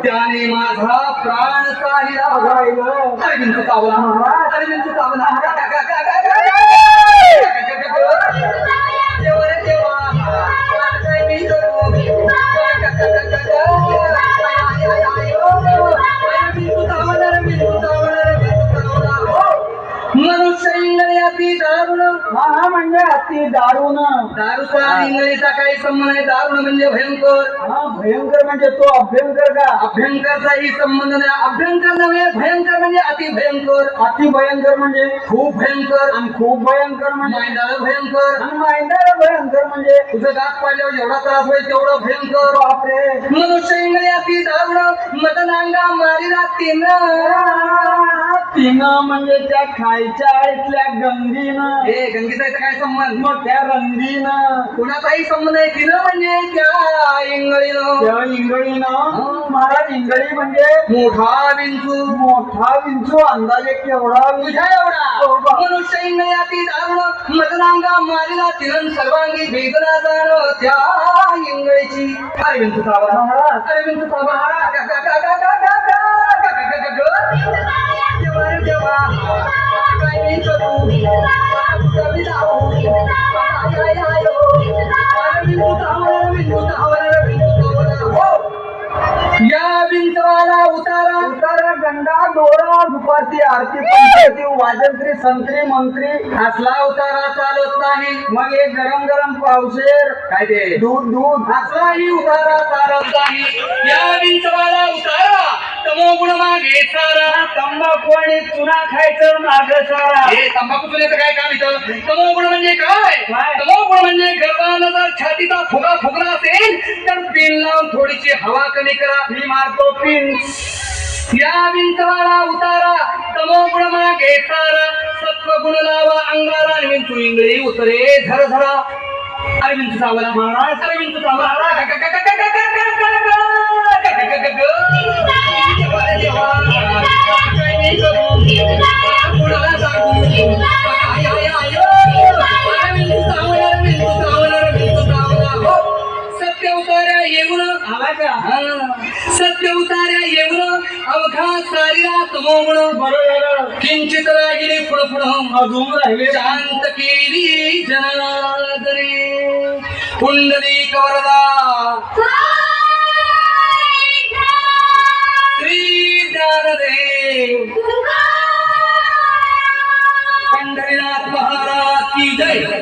त्याने माझा प्राण चालिला अरे बिंदू चावला अरे बिंदू चावला मी मनुष्य इंगळी अति दारुण म्हणजे अति दारुण दारूचा इंगळीचा काही संबंध नाही दारुण म्हणजे भयंकर भयंकर म्हणजे तो अभ्यंकर का अभ्यंकरचाही संबंध नाही अभ्यंकर नव्हे भयंकर म्हणजे अति भयंकर म्हणजे खूप भयंकर आणि खूप भयंकर म्हणजे मायंदाळ भयंकर आणि मायंदाळ भयंकर म्हणजे तुझं दात पाडल्यावर जेवढा त्रास होईल तेवढं भयंकर बापरे मनुष्य इंगळी अति दारुण मदनांगा मारिला तिनं म्हणजे त्या खायच्या इथल्या गंगीनं हे गंगेचा इथं काय संबंध मग त्या रंगीनं कुणाचाही संबंध आहे तिनं म्हणजे त्या इंगळीनं त्या इंगळीनं महाराज इंगळी म्हणजे मोठा विंचू अंदाजे केवढा तुझ्या एवढा मनुष्य इंगळी अति दारुण मदनांगा मारिला तिनं सर्वांगी वेदना जाण त्या इंगळीची अरे विंचू चावला महाराज अरे विंचू चावला काय मी करू या विंचवाला उतारा गंडा दोरा दुपारची आरती पंचायती वाजंत्री संत्री मंत्री असला उतारा चालत नाही मग एक गरम गरम पावशेर काय ते दूध असलाही उतारा चालत नाही या विंचवाला उतारा तमोगुण मागे सारा तंबाखू आणि चुना खायचं माग सारा हे तंबाखू चुन्याचं काय काम इथं तमोगुण म्हणजे काय तमोगुण म्हणजे गर्भानं जर छातीचा फुगा फुगला असेल तर पिन लावून थोडीशी हवा कमी करा मी मारतो पिन या विंचवाला उतारा तमोगुण मागे सारा सत्वगुण लावा अंगारा आणि विंचू इंगळी उतरे झर झरा अरे विंचू चावला महाराज अरे विंचू चावला सत्य उतार्या येऊन सत्य उतार्या येऊन अवघा सारीला तमोगुण बरोबर किंचित रागिली पुढं पुढं अजून राहिले शांत केली जनादरी कुंडली कवरदा श्री ज्ञानदेव पंढरीनाथ महाराज की जय.